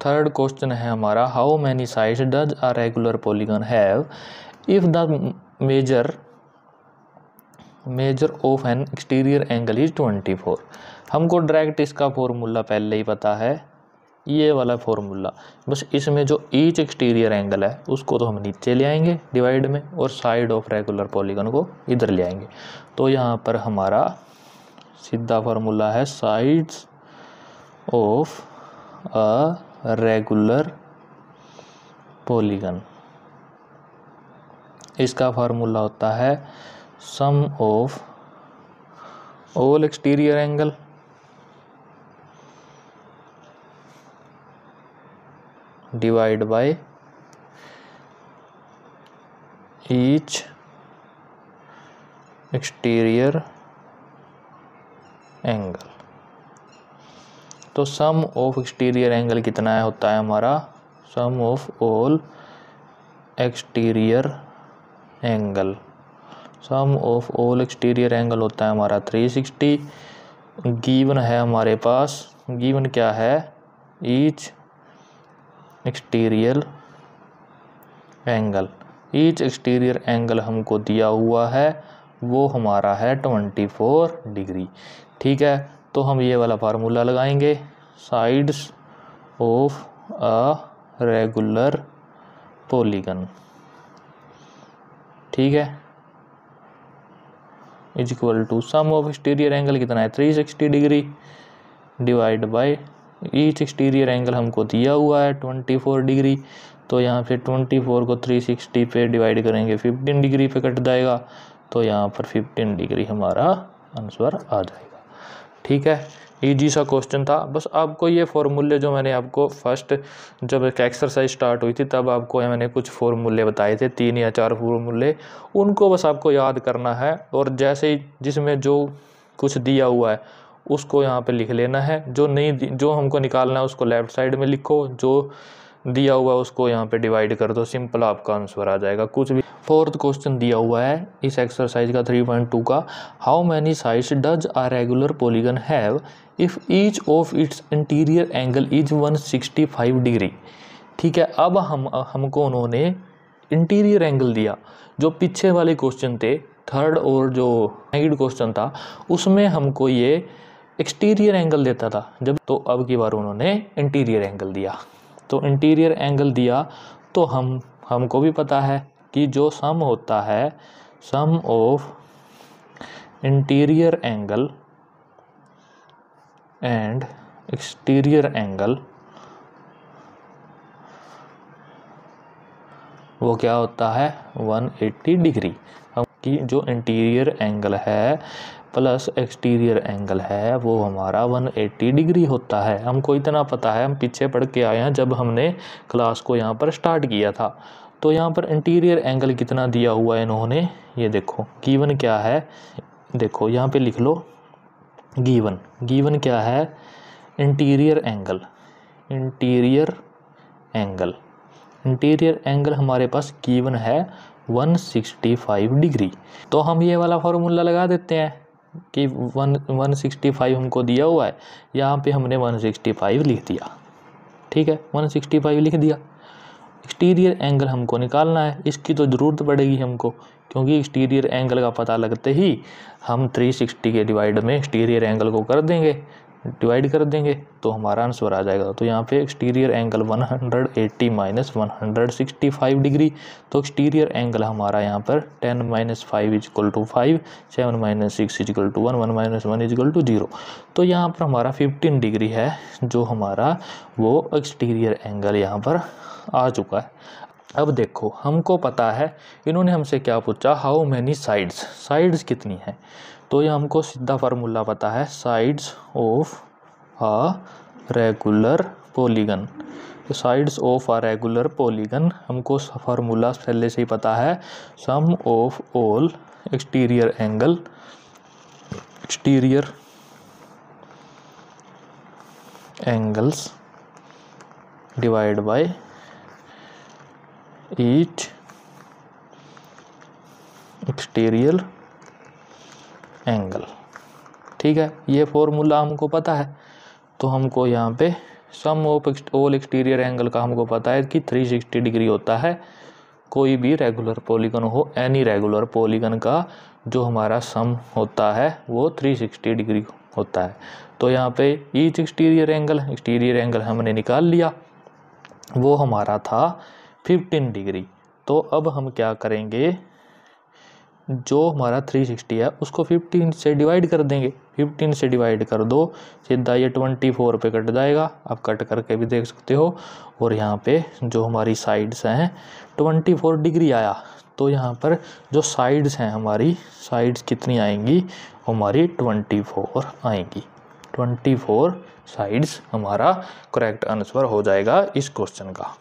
Third question है हमारा, how many sides does a regular polygon have if the measure of N exterior angle is 24। हमको direct इसका formula पहले ही पता है, ये वाला फॉर्मूला, बस इसमें जो ईच एक्सटीरियर एंगल है उसको तो हम नीचे ले आएंगे डिवाइड में, और साइड ऑफ रेगुलर पॉलीगन को इधर ले आएंगे। तो यहाँ पर हमारा सीधा फार्मूला है sides of a regular polygon, इसका फार्मूला होता है sum of all exterior angle divide by each exterior angle. तो सम ऑफ एक्सटीरियर एंगल कितना है, होता है हमारा sum of all exterior angle, sum of all exterior angle होता है हमारा 360। गिवन है हमारे पास, गिवन क्या है, each exterior angle, each exterior angle हमको दिया हुआ है वो हमारा है 24 डिग्री। ठीक है, तो हम ये वाला फार्मूला लगाएंगे, sides of a regular polygon, ठीक है, is equal to sum of exterior angle कितना है 360 degree divide by each exterior angle हमको दिया हुआ है 24 डिग्री। तो यहाँ पे 24 को 360 पे डिवाइड करेंगे 15 डिग्री पे कट जाएगा, तो यहाँ पर 15 डिग्री हमारा आंसर आ जाएगा। ठीक है, इजी सा क्वेश्चन था। बस आपको ये फॉर्मूले जो मैंने आपको फर्स्ट जब एक्सरसाइज स्टार्ट हुई थी तब आपको मैंने कुछ फॉर्मूले बताए थे, 3 या 4 फॉर्मूले, उनको बस आपको याद करना है, और जैसे ही जिसमें जो कुछ दिया हुआ है उसको यहाँ पे लिख लेना है, जो नहीं जो हमको निकालना है उसको लेफ्ट साइड में लिखो, जो दिया हुआ है उसको यहाँ पे डिवाइड कर दो, सिंपल आपका आंसर आ जाएगा कुछ भी। फोर्थ क्वेश्चन दिया हुआ है इस एक्सरसाइज का 3.2 का, how many sides does a regular polygon have if each of its interior angle is 165 degree. ठीक है, अब हमको उन्होंने इंटीरियर एंगल दिया, जो पीछे वाले क्वेश्चन थे थर्ड और जो नेक्स्ट क्वेश्चन था उसमें हमको ये एक्सटीरियर एंगल देता था जब, तो अब की बार उन्होंने इंटीरियर एंगल दिया। तो इंटीरियर एंगल दिया तो हमको भी पता है कि जो सम होता है, sum of interior angle and exterior angle, वो क्या होता है 180 डिग्री। हम कि जो इंटीरियर एंगल है प्लस एक्सटीरियर एंगल है वो हमारा 180 डिग्री होता है। हमको इतना पता है, हम पीछे पढ़ के आए हैं जब हमने क्लास को यहाँ पर स्टार्ट किया था। तो यहाँ पर इंटीरियर एंगल कितना दिया हुआ है इन्होंने, ये देखो गिवन क्या है, देखो यहाँ पे लिख लो गिवन क्या है, इंटीरियर एंगल, इंटीरियर एंगल हमारे पास गिवन है 165 डिग्री। तो हम ये वाला फॉर्मूला लगा देते हैं कि 165 हमको दिया हुआ है, यहाँ पे हमने 165 लिख दिया। ठीक है, 165 लिख दिया। एक्सटीरियर एंगल हमको निकालना है, इसकी तो ज़रूरत पड़ेगी हमको, क्योंकि एक्सटीरियर एंगल का पता लगते ही हम 360 के डिवाइड में एक्सटीरियर एंगल को डिवाइड कर देंगे तो हमारा आंसर आ जाएगा। तो यहाँ पे एक्सटीरियर एंगल 180 माइनस 165 डिग्री, तो एक्सटीरियर एंगल हमारा यहाँ पर 10 minus 5 is equal to 5, 7 minus 6 is equal to 1, 1 minus 1 is equal to 0। तो यहाँ पर हमारा 15 डिग्री है जो हमारा वो एक्सटीरियर एंगल यहाँ पर आ चुका है। अब देखो हमको पता है इन्होंने हमसे क्या पूछा, हाउ मैनी साइड्स कितनी है। तो ये हमको सीधा फार्मूला पता है, sides of a regular polygon. तो sides of a regular polygon हमको फार्मूला पहले से ही पता है, sum of all exterior angles divide by each exterior angle. ठीक है, ये फॉर्मूला हमको पता है, तो हमको यहाँ पे सम ऑफ ऑल एक्सटीरियर एंगल का हमको पता है कि 360 डिग्री होता है। कोई भी रेगुलर पॉलीगन हो, एनी रेगुलर पॉलीगन का जो हमारा सम होता है वो 360 डिग्री होता है। तो यहाँ पे ईच एक्सटीरियर एंगल हमने निकाल लिया, वो हमारा था 15 डिग्री। तो अब हम क्या करेंगे, जो हमारा 360 है उसको 15 से डिवाइड कर देंगे। 15 से डिवाइड कर दो, सीधा ये 24 पे कट जाएगा, आप कट करके भी देख सकते हो। और यहाँ पे जो हमारी साइड्स हैं 24 डिग्री आया, तो यहाँ पर जो साइड्स हैं हमारी साइड्स कितनी आएंगी, हमारी 24 आएंगी। 24 साइड्स हमारा करेक्ट आंसर हो जाएगा इस क्वेश्चन का।